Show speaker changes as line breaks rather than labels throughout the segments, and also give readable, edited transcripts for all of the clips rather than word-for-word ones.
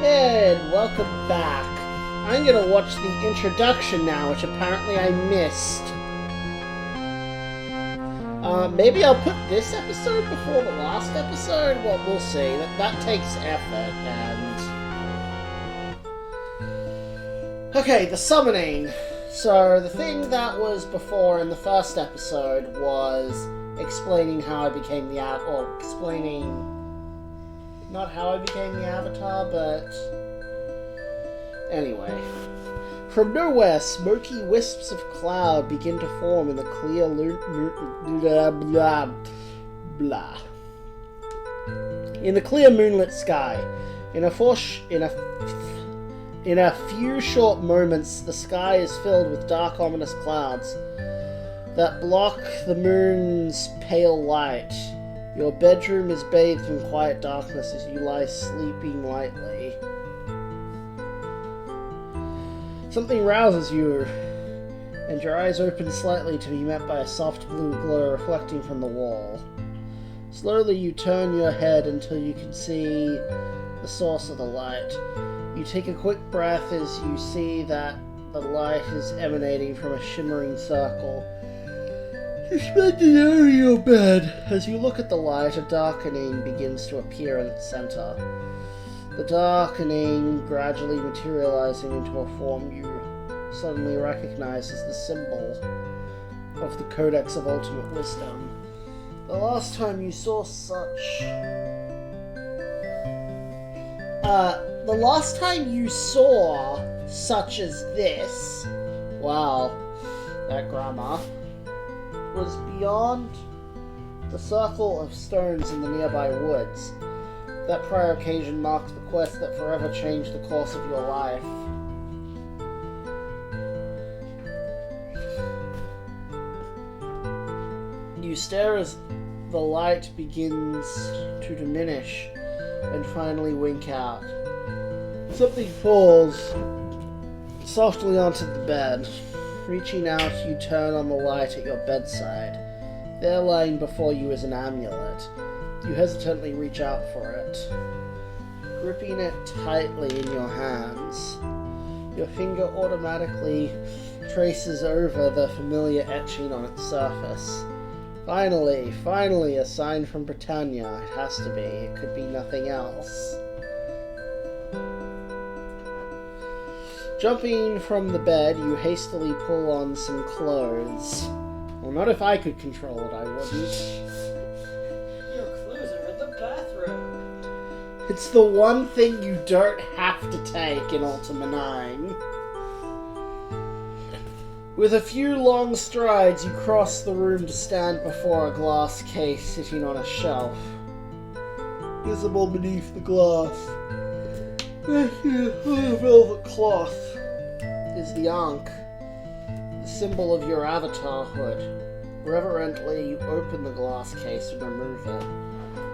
And welcome back. I'm gonna watch the introduction now, which apparently I missed. Maybe I'll put this episode before the last episode? Well, we'll see. That takes effort, and... Okay, the summoning. So, the thing that was before in the first episode was explaining how I became the explaining... Not how I became the Avatar, but... Anyway. From nowhere, smoky wisps of cloud begin to form in the clear in the clear moonlit sky. In a few short moments, the sky is filled with dark, ominous clouds that block the moon's pale light. Your bedroom is bathed in quiet darkness as you lie sleeping lightly. Something rouses you, and your eyes open slightly to be met by a soft blue glow reflecting from the wall. Slowly you turn your head until you can see the source of the light. You take a quick breath as you see that the light is emanating from a shimmering circle. Suspended over your bed. As you look at the light, a darkening begins to appear in its center. The darkening gradually materializing into a form you suddenly recognize as the symbol of the Codex of Ultimate Wisdom. The last time you saw such... the last time you saw such as this... Wow, that grammar... was beyond the circle of stones in the nearby woods. That prior occasion marked the quest that forever changed the course of your life. You stare as the light begins to diminish and finally wink out. Something falls softly onto the bed. Reaching out, you turn on the light at your bedside. There lying before you is an amulet. You hesitantly reach out for it, gripping it tightly in your hands. Your finger automatically traces over the familiar etching on its surface. Finally, a sign from Britannia. It has to be. It could be nothing else. Jumping from the bed, you hastily pull on some clothes. Well, not if I could control it, I wouldn't. It's the one thing you don't have to take in Ultima 9. With a few long strides, you cross the room to stand before a glass case sitting on a shelf. Visible beneath the glass, on a velvet cloth, is the Ankh, the symbol of your avatarhood. Reverently, you open the glass case and remove it.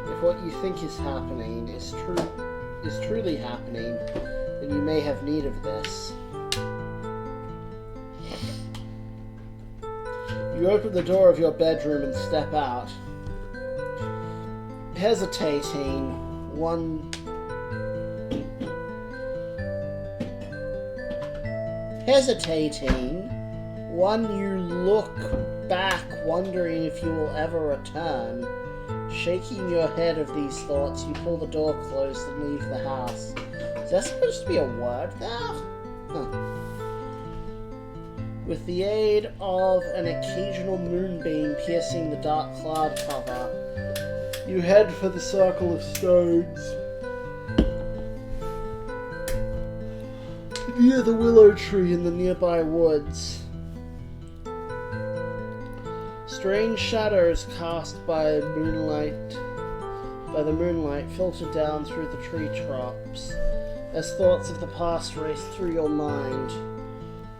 If what you think is happening is truly happening, then you may have need of this. You open the door of your bedroom and step out. Hesitating, one you look back, wondering if you will ever return. Shaking your head of these thoughts, you pull the door closed and leave the house. Is that supposed to be a word there? Huh. With the aid of an occasional moonbeam piercing the dark cloud cover, you head for the circle of stones. Near the willow tree in the nearby woods. Strange shadows cast by the moonlight filter down through the tree tops as thoughts of the past race through your mind.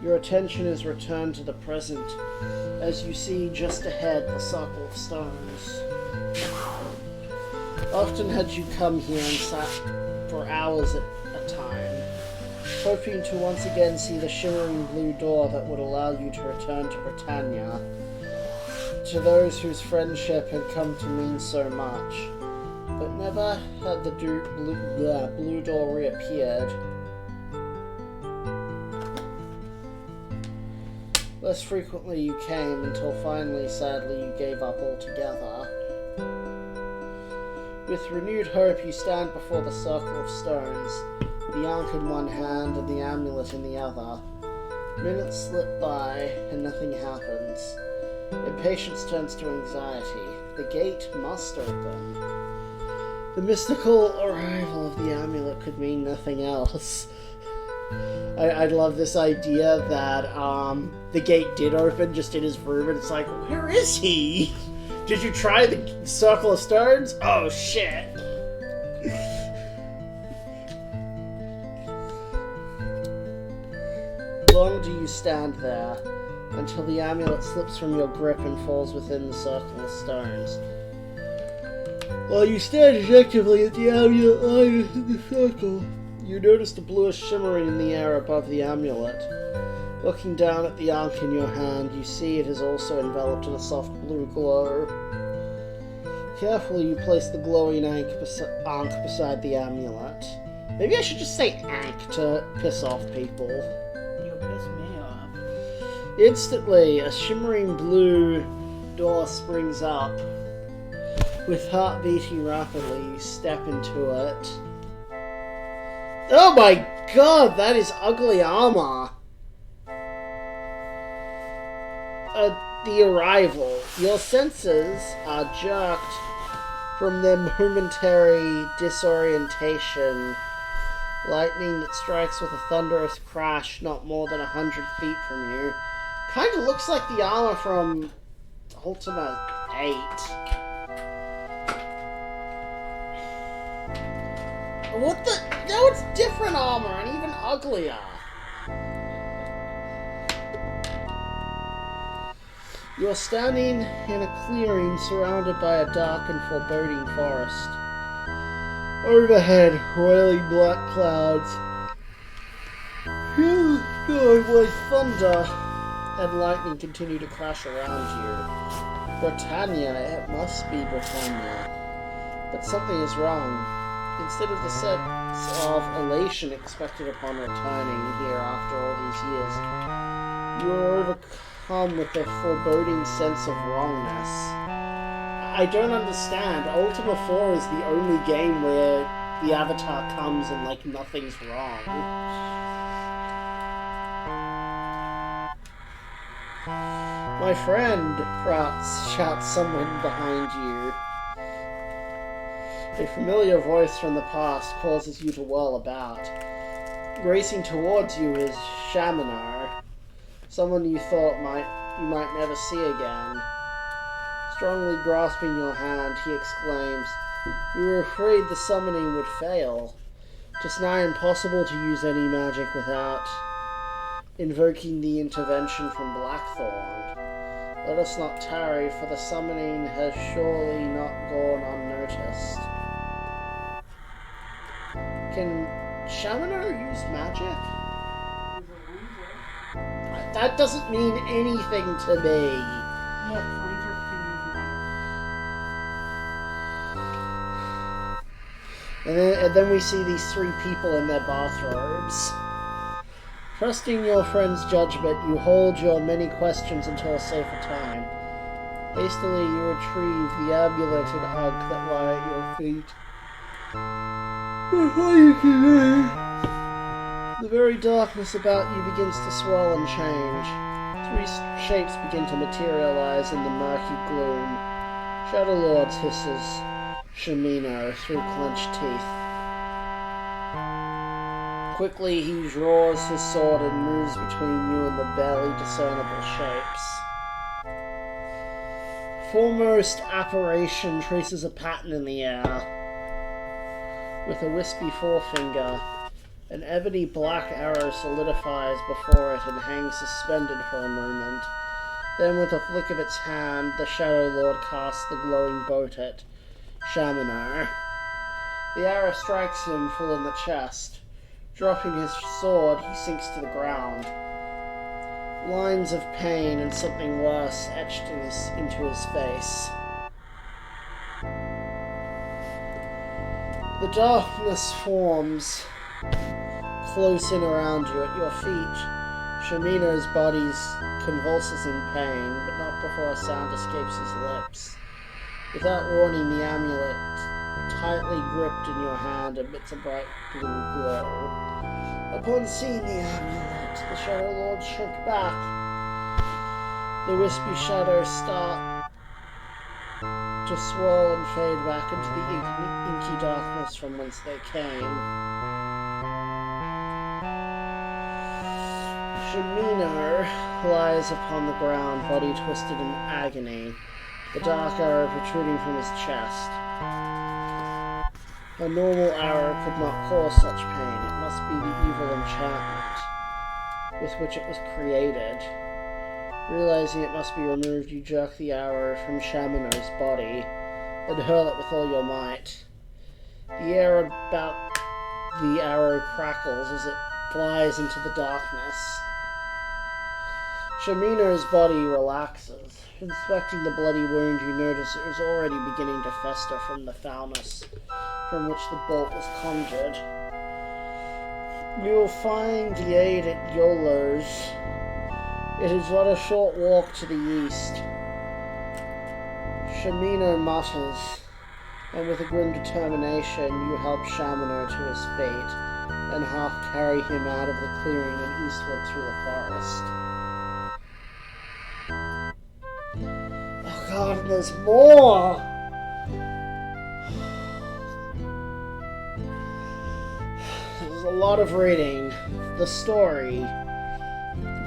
Your attention is returned to the present as you see just ahead the circle of stones. Often had you come here and sat for hours at a time, hoping to once again see the shimmering blue door that would allow you to return to Britannia. To those whose friendship had come to mean so much. but never had the blue door reappeared. Less frequently you came, until finally, sadly, you gave up altogether. With renewed hope, you stand before the circle of stones, the ankh in one hand and the amulet in the other. Minutes slip by, and nothing happens. Impatience turns to anxiety. The gate must open. The mystical arrival of the amulet could mean nothing else. I love this idea that the gate did open just in his room, and it's like, where is he? Did you try the circle of stones? Oh shit! Long do you stand there, until the amulet slips from your grip and falls within the circle of stones. While you stare dejectedly at the amulet lying in the circle, you notice the bluish shimmering in the air above the amulet. Looking down at the ankh in your hand, you see it is also enveloped in a soft blue glow. Carefully, you place the glowing ankh beside the amulet. Maybe I should just say ankh to piss off people.
You piss me off.
Instantly, a shimmering blue door springs up. With heart beating rapidly, you step into it. Oh my god, that is ugly armor! The arrival. Your senses are jerked from their momentary disorientation. Lightning that strikes with a thunderous crash not more than 100 feet from you. Kinda looks like the armor from Ultima 8. What the? No, it's different armor and even uglier. You're standing in a clearing surrounded by a dark and foreboding forest. Overhead, roiling black clouds. While thunder and lightning continue to crash around you. Britannia, it must be Britannia. But something is wrong. Instead of the sense of elation expected upon returning here after all these years, you are overcome with a foreboding sense of wrongness. I don't understand. Ultima 4 is the only game where the Avatar comes and, like, nothing's wrong. My friend, shouts someone behind you. A familiar voice from the past causes you to whirl about. Racing towards you is Shaminar, someone you thought you might never see again. Strongly grasping your hand, he exclaims, "We were afraid the summoning would fail. 'Tis nigh impossible to use any magic without invoking the intervention from Blackthorn. Let us not tarry, for the summoning has surely not gone unnoticed." Can Shaminar use magic? That doesn't mean anything to me.
Yes, Rangers can use magic.
And then we see these three people in their bathrobes. Trusting your friend's judgment, you hold your many questions until a safer time. Hastily, you retrieve the amulet and ankh that lie at your feet. Before you can leave, the very darkness about you begins to swell and change. Three shapes begin to materialize in the murky gloom. Shadow Lords hisses Shamino through clenched teeth. Quickly he draws his sword and moves between you and the barely discernible shapes. Foremost apparition traces a pattern in the air. With a wispy forefinger, an ebony black arrow solidifies before it and hangs suspended for a moment. Then with a flick of its hand, the Shadow Lord casts the glowing bolt at Shaminar. The arrow strikes him full in the chest. Dropping his sword, he sinks to the ground. Lines of pain and something worse etched into his face. The darkness forms close in around you at your feet. Shamina's body convulses in pain, but not before a sound escapes his lips. Without warning, the amulet, tightly gripped in your hand, emits a bright blue glow. Upon seeing the amulet, the Shadow Lord shrink back. The wispy shadows start to swirl and fade back into the inky darkness from whence they came. Shamino lies upon the ground, body twisted in agony, the dark arrow protruding from his chest. A normal arrow could not cause such pain. It must be the evil enchantment with which it was created. Realizing it must be removed, you jerk the arrow from Shamino's body and hurl it with all your might. The air about the arrow crackles as it flies into the darkness. Shamino's body relaxes. Inspecting the bloody wound, you notice it was already beginning to fester from the foulness from which the bolt was conjured. You will find the aid at Yolo's. It is but a short walk to the east. Shamino mutters, and with a grim determination, you help Shamino to his fate, and half carry him out of the clearing and eastward through the forest. Oh God, there's more! There's a lot of reading. The story.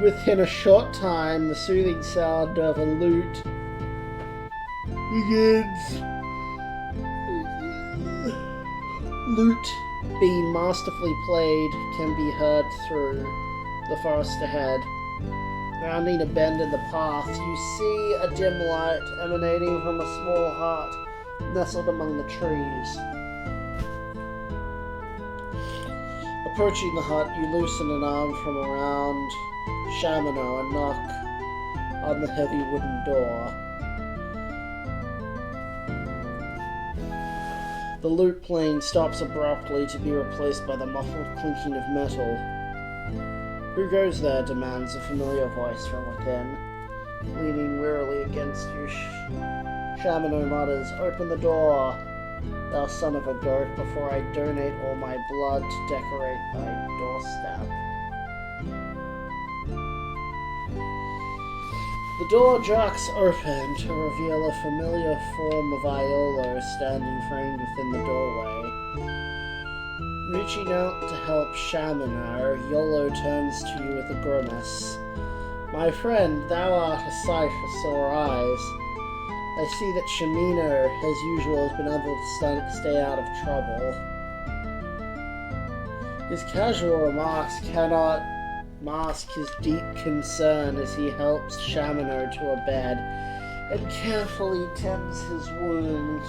Within a short time, the soothing sound of a lute begins. Lute, being masterfully played, can be heard through the forest ahead. Rounding a bend in the path, you see a dim light emanating from a small hut nestled among the trees. Approaching the hut, you loosen an arm from around Shamino and knock on the heavy wooden door. The lute playing stops abruptly to be replaced by the muffled clinking of metal. "Who goes there?" demands a familiar voice from within. Leaning wearily against you, Shamino mutters, "Open the door, thou son of a goat, before I donate all my blood to decorate thy doorstep." The door jerks open to reveal a familiar form of Iolo standing framed within the doorway. Reaching out to help Shamino, Iolo turns to you with a grimace. "My friend, thou art a sight for sore eyes. I see that Shamino, as usual, has been able to stay out of trouble." His casual remarks cannot mask his deep concern as he helps Shamino to a bed and carefully tends his wound.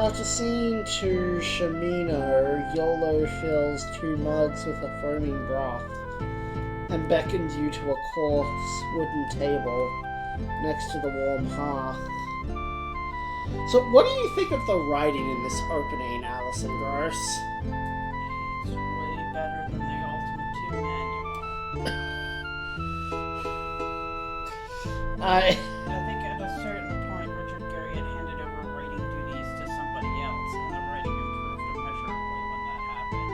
After seeing to Shamino, Iolo fills 2 mugs with a foaming broth and beckons you to a coarse wooden table next to the warm hearth. So, what do you think of the writing in this opening, Alison Gross?
It's way better than the Ultima 2 manual. I think at a certain point, Richard Gary had handed over writing duties to somebody else, and the writing improved immeasurably when that happened.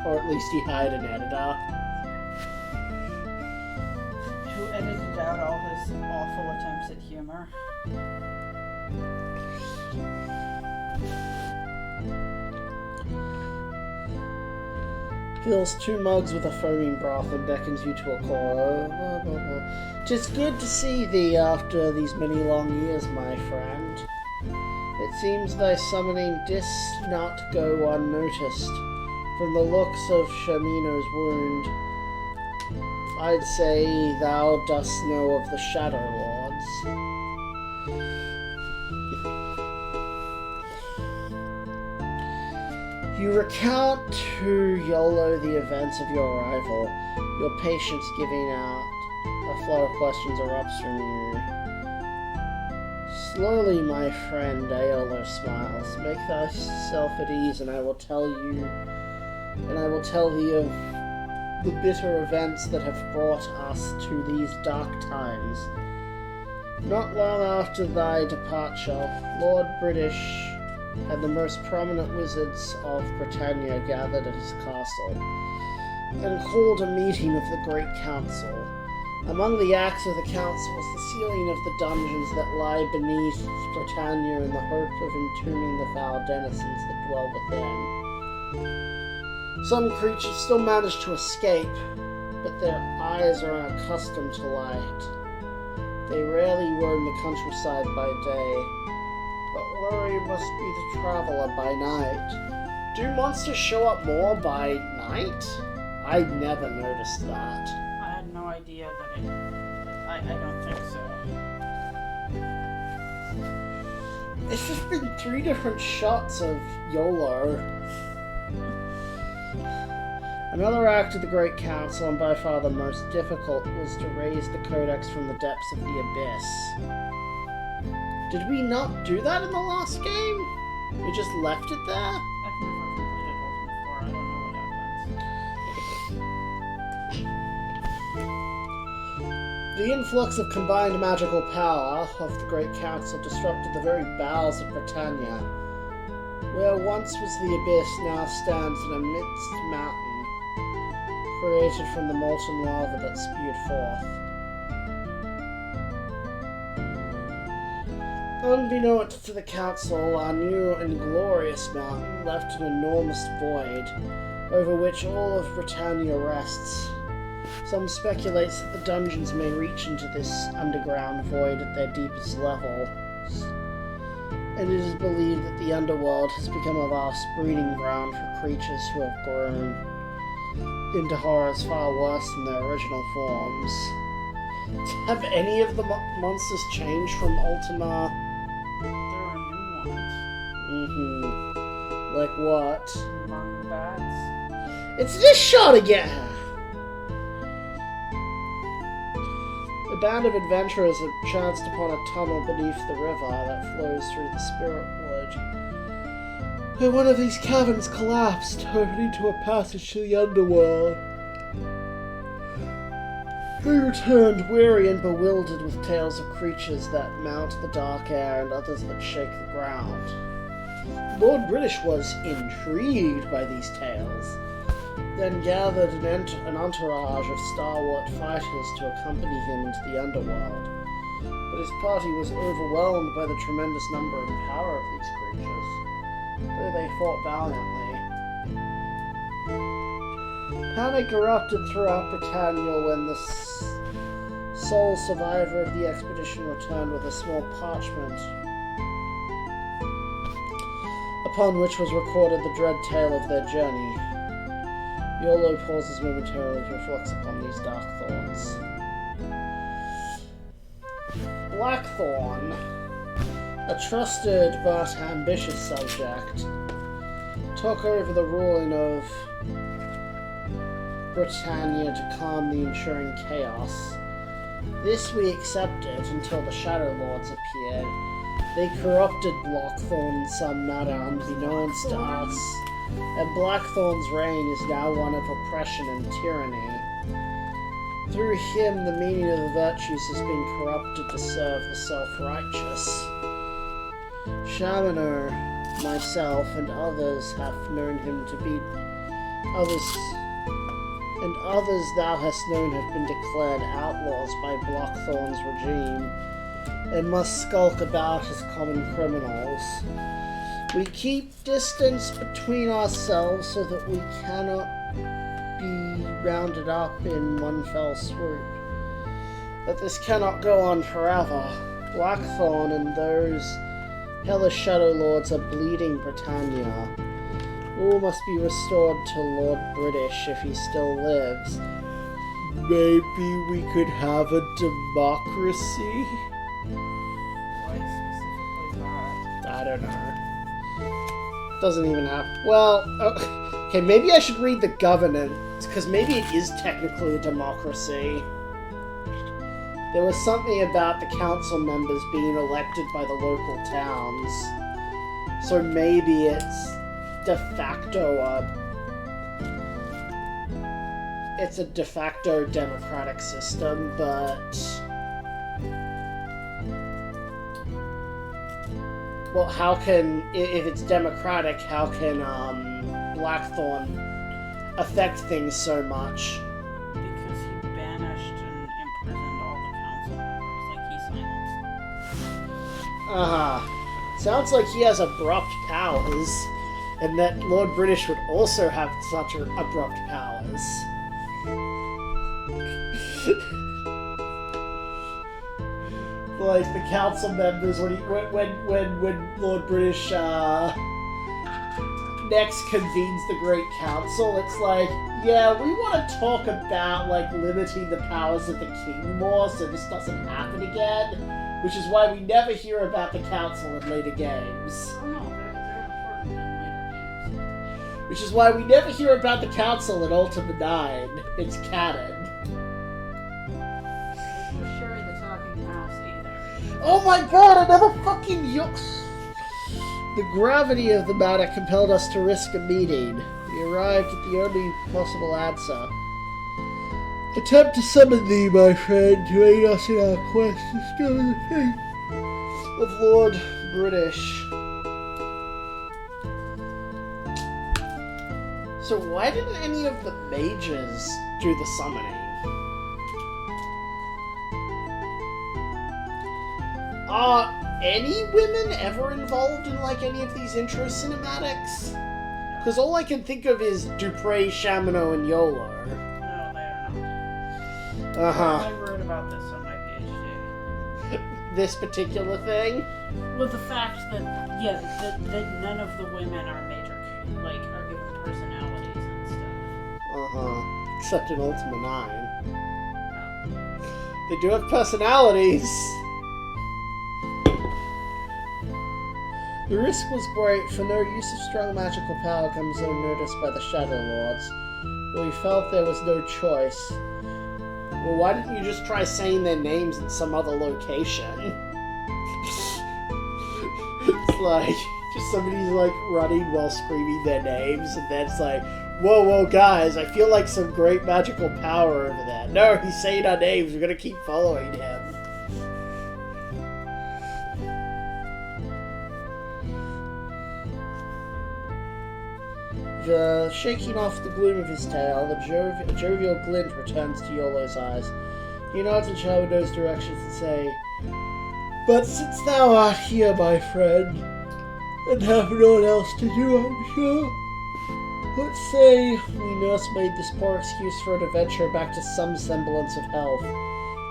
Or at least he hired an editor.
Who edited out all his awful attempts at humor.
Fills 2 mugs with a foaming broth and beckons you to a call. "'Tis good to see thee after these many long years, my friend. It seems thy summoning did not go unnoticed. From the looks of Shamino's wound, I'd say thou dost know of the Shadow Lords." You recount to Iolo the events of your arrival, your patience giving out. A flow of questions erupts from you. Slowly, my friend, Aeolus smiles. Make thyself at ease, and I will tell thee of the bitter events that have brought us to these dark times. Not long after thy departure, Lord British and the most prominent wizards of Britannia gathered at his castle and called a meeting of the Great Council. Among the acts of the council was the sealing of the dungeons that lie beneath Britannia in the hope of entombing the foul denizens that dwell within. Some creatures still manage to escape, but their eyes are unaccustomed to light. They rarely roam the countryside by day, but worry must be the traveler by night. Do monsters show up more by night? I never noticed that.
I had no idea that it... I don't think so.
It's just been 3 different shots of YOLO. Another act of the Great Council, and by far the most difficult, was to raise the Codex from the depths of the abyss. Did we not do that in the last game? We just left it there?
I've never completed Ultima before. I don't know what happens.
The influx of combined magical power of the Great Council disrupted the very bowels of Britannia. Where once was the abyss, now stands an immense mountain, created from the molten lava that spewed forth. Unbeknownst to the council, our new and glorious mountain left an enormous void, over which all of Britannia rests. Some speculates that the dungeons may reach into this underground void at their deepest levels, and it is believed that the underworld has become a vast breeding ground for creatures who have grown into horrors far worse than their original forms. Have any of the monsters changed from Ultima?
There are new ones.
Like what?
Among bats.
It's this shot again! A band of adventurers have chanced upon a tunnel beneath the river that flows through the Spirit Wood, where one of these caverns collapsed, opening to a passage to the underworld. They returned, weary and bewildered, with tales of creatures that mount the dark air and others that shake the ground. Lord British was intrigued by these tales, then gathered an entourage of stalwart fighters to accompany him into the underworld. But his party was overwhelmed by the tremendous number and power of these creatures, though they fought valiantly. Panic erupted throughout Britannia when the sole survivor of the expedition returned with a small parchment, upon which was recorded the dread tale of their journey. Yolo pauses momentarily to reflect upon these dark thoughts. Blackthorn, a trusted but ambitious subject, took over the ruling of Britannia to calm the ensuing chaos. This we accepted until the Shadow Lords appeared. They corrupted Blackthorn in some manner unbeknownst to us, and Blackthorn's reign is now one of oppression and tyranny. Through him, the meaning of the virtues has been corrupted to serve the self-righteous. Shaminer, myself, and others have known him to be others thou hast known have been declared outlaws by Blackthorn's regime, and must skulk about as common criminals. We keep distance between ourselves so that we cannot be rounded up in one fell swoop. But this cannot go on forever. Blackthorn and those hellish Shadow Lords are bleeding Britannia. All must be restored to Lord British if he still lives. Maybe we could have a democracy?
Why specifically that?
I don't know. Doesn't even have... Well, okay, maybe I should read the governance, because maybe it is technically a democracy. There was something about the council members being elected by the local towns. So maybe it's de facto it's a de facto democratic system, but well, how can, if it's democratic, how can Blackthorn affect things so much?
Because he banished and imprisoned all the council members, like he silenced them.
Sounds like he has abrupt powers, and that Lord British would also have such abrupt powers. Like the council members, when Lord British next convenes the Great Council, it's like, yeah, we want to talk about like limiting the powers of the king more, so this doesn't happen again. Which is why we never hear about the council in later games.
Oh no, they're important in later games.
Which is why we never hear about the council in Ultima 9. It's canon.
Sherry the Talking Mouse either.
Oh my god, another fucking The gravity of the matter compelled us to risk a meeting. We arrived at the only possible answer. Attempt to summon thee, my friend, to aid us in our quest to discover the fate of Lord British. So why didn't any of the mages do the summoning? Are any women ever involved in, like, any of these intro cinematics? Because all I can think of is Dupre, Chamino, and Yolo.
No, they are not.
Uh-huh.
I wrote about this on my PhD.
This particular thing?
Well, the fact that, yeah, that none of the women are major, like, are given personalities and stuff.
Uh-huh. Except in Ultima 9.
No.
They do have personalities. The risk was great, for no use of strong magical power comes unnoticed by the Shadow Lords. But we felt there was no choice. Well, why didn't you just try saying their names in some other location? It's like, just somebody's like running while screaming their names, and then it's like, whoa, whoa, guys, I feel like some great magical power over there. No, he's saying our names, we're gonna keep following him. Shaking off the gloom of his tail, a jovial glint returns to Yolo's eyes. He nods in Shadows' directions and say, "But since thou art here, my friend, and have naught else to do, I'm sure, let's say we nursemaid this poor excuse for an adventure back to some semblance of health,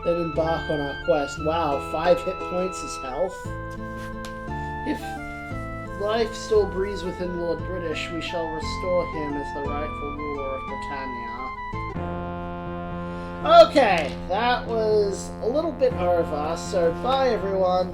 then embark on our quest." Wow, 5 hit points is health? If life still breathes within Lord British, we shall restore him as the rightful ruler of Britannia. Okay, that was a little bit over, so bye everyone.